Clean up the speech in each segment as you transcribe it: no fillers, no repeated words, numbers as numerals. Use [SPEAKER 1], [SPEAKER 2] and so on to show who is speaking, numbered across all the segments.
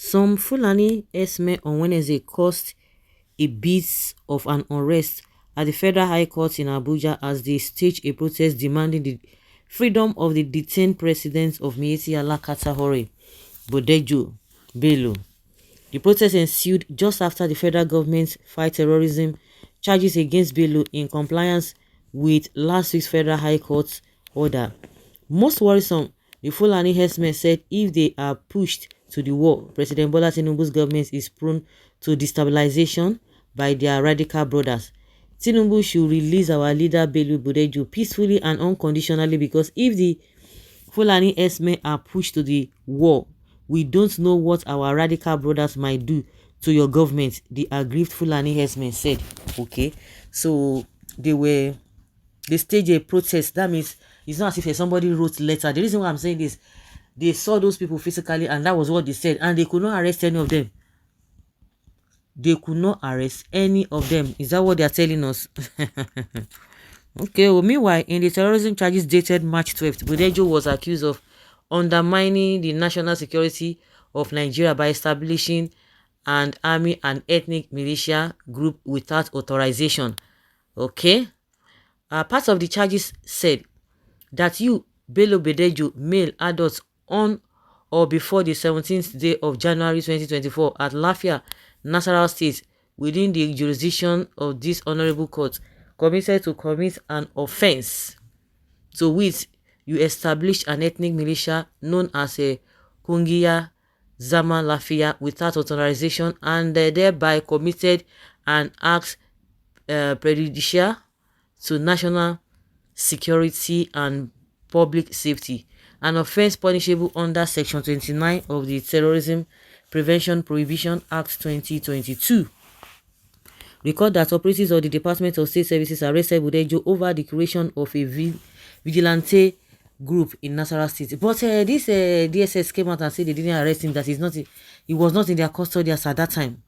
[SPEAKER 1] Some Fulani Herdsmen on Wednesday caused a bit of an unrest at the Federal High Court in Abuja as they staged a protest demanding the freedom of the detained president of Miyetti Katahore, Bodejo Bello. The protest ensued just after the federal government filed terrorism charges against Bello in compliance with last week's Federal High Court order. Most worrisome, the Fulani herdsmen said if they are pushed to the wall, President Bola Tinubu's government is prone to destabilization by their radical brothers. Tinubu should release our leader Bello Bodejo peacefully and unconditionally, because if the Fulani herdsmen are pushed to the wall, we don't know what our radical brothers might do to your government, the aggrieved Fulani herdsmen said. Okay, so they staged a protest. That means it's not as if somebody wrote letter. The reason why I'm saying this, they saw those people physically and that was what they said, and they could not arrest any of them. They could not arrest any of them. Is that what they are telling us? Okay, well, meanwhile, in the terrorism charges dated March 12th, Bodejo was accused of undermining the national security of Nigeria by establishing an army and ethnic militia group without authorization. Okay, part of the charges said that you, Bello Bodejo, male adults on or before the 17th day of January 2024 at Lafia, Nasarawa State, within the jurisdiction of this honorable court, committed to commit an offense to which you established an ethnic militia known as a Kungiya Zaman Lafia without authorization, and thereby committed an act prejudicial to national security and public safety, an offense punishable under Section 29 of the Terrorism Prevention Prohibition Act 2022. Record that operatives of the Department of State Services arrested Bodejo over the creation of a vigilante group in Nasarawa State. But this DSS came out and said they didn't arrest him, that he was not in their custody as at that time.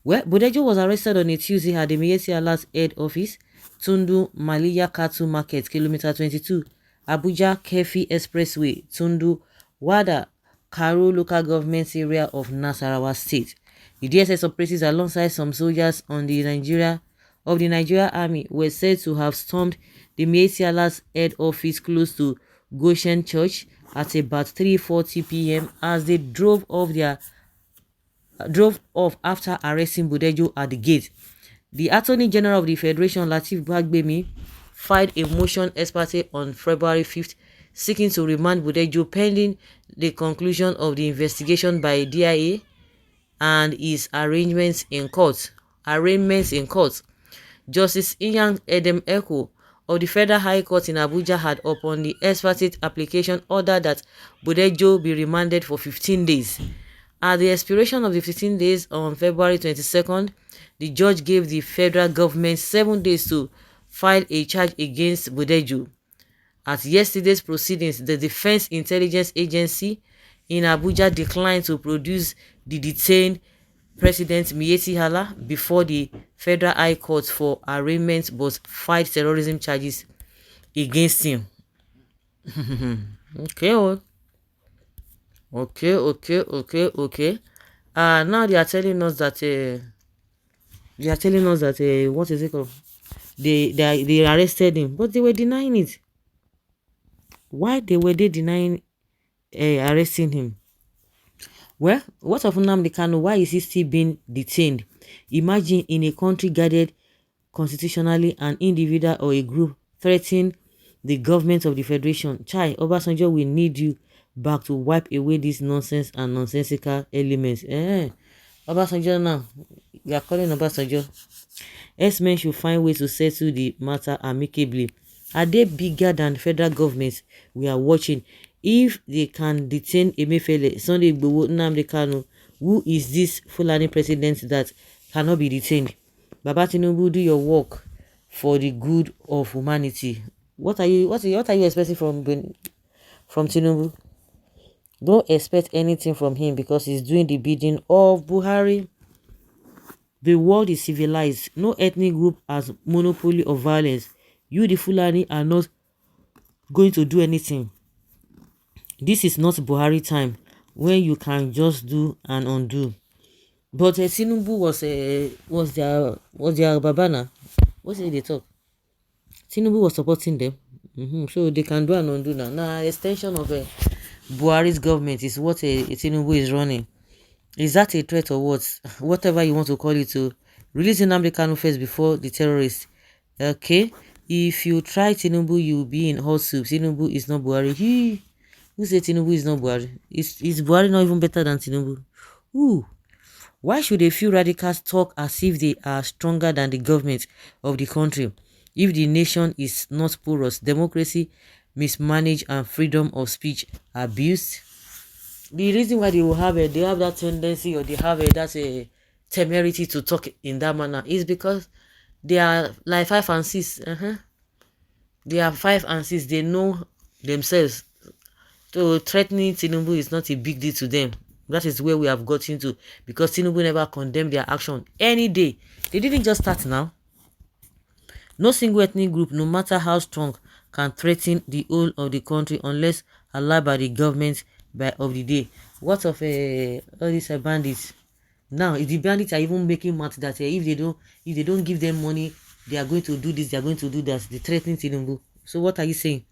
[SPEAKER 1] Well, Bodejo was arrested on a Tuesday at the Miyetti head office, Tundu Maliya Cattle Market, Kilometer 22, Abuja Kefi Expressway, Tundu Wada, Karo local government area of Nasarawa State. The DSS operatives, alongside some soldiers on the Nigeria Army, were said to have stormed the Miyetti head office close to Goshen Church at about 3:40 p.m. as they drove off after arresting Bodejo at the gate. The Attorney General of the Federation, Lateef Gbagbemi, filed a motion ex parte on February 5th seeking to remand Bodejo pending the conclusion of the investigation by DIA and his arraignments in court. Justice Iyan Edem Eko of the Federal High Court in Abuja had, upon the ex parte application, ordered that Bodejo be remanded for 15 days. At the expiration of the 15 days on February 22nd, the judge gave the federal government 7 days to file a charge against Bodejo. At yesterday's proceedings, the Defense Intelligence Agency in Abuja declined to produce the detained President Miyetti before the Federal High Court for arraignment, but filed terrorism charges against him. Okay. Now they are telling us that what is it called? They arrested him, but they were denying it. Why were they denying arresting him? Well, what of Nnamdi Kanu? Why is he still being detained? Imagine, in a country guarded constitutionally, an individual or a group threatening the government of the Federation. Chai, Obasanjo, we need you back to wipe away this nonsense and nonsensical elements. Obasanjo now. We are calling Obasanjo. Herdsmen should find ways to settle the matter amicably. Are they bigger than federal governments? We are watching. If they can detain Emefiele, Sunday Igboho, Nnamdi Kanu, who is this Fulani president that cannot be detained? Baba Tinubu, do your work for the good of humanity. What are you expecting from Tinubu? Don't expect anything from him, because he's doing the bidding of Buhari. The world is civilized. No ethnic group has monopoly of violence. You, the Fulani, are not going to do anything. This is not Buhari time. when you can just do and undo. But Tinubu was their babana. What did they talk? Tinubu was supporting them. So they can do and undo now. Now extension of Buhari's government is what Tinubu is running. Is that a threat or what? Whatever you want to call it, to releasing Nnamdi Kanu first before the terrorists. Okay, if you try Tinubu, you will be in hot soup. Tinubu is not Buhari. Who say Tinubu is not Buhari? Is Buhari not even better than Tinubu? Ooh. Why should a few radicals talk as if they are stronger than the government of the country if the nation is not porous, democracy mismanaged, and freedom of speech abused? The reason why they have that tendency, or they have that temerity to talk in that manner, is because they are like 5 and 6. They are 5 and 6. They know themselves. So threatening Tinubu is not a big deal to them. That is where we have gotten to, because Tinubu never condemned their action any day. They didn't just start now. No single ethnic group, no matter how strong, can threaten the whole of the country unless allowed by the government of the day. What of all these bandits? Now, if the bandits are even making math that if they don't give them money, they are going to do this, they are going to do that. They threatening Tinubu. So what are you saying?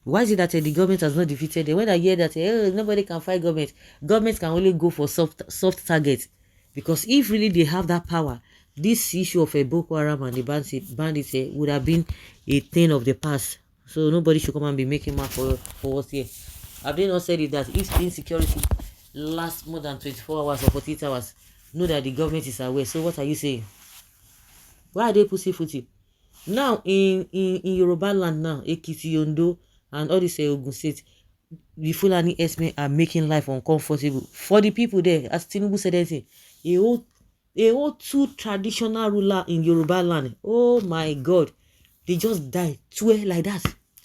[SPEAKER 1] Why is it that the government has not defeated them? When I hear that nobody can fight government, government can only go for soft targets. Because if really they have that power, this issue of a Boko Haram and the bandits would have been a thing of the past. So nobody should come and be making math for us here. Have they not said it that if insecurity lasts more than 24 hours or 48 hours, know that the government is aware? So what are you saying? Why are they pussyfooty? Now in Yoruba land now, Ekiti, Ondo, and all this Ogun State, the Fulani Herdsmen are making life uncomfortable for the people there. As Tinubu said, anything, a whole 2 traditional ruler in Yoruba land. Oh my God, they just died like that.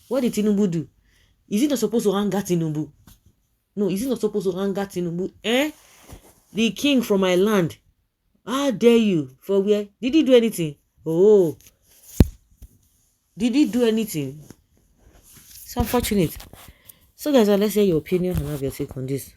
[SPEAKER 1] What did Tinubu do? Is it not supposed to anger Tinubu? No, is it not supposed to anger Tinubu? The king from my land. How dare you? For where? Did he do anything? Oh, did he do anything? It's unfortunate. So guys, let's hear your opinion and have your take on this.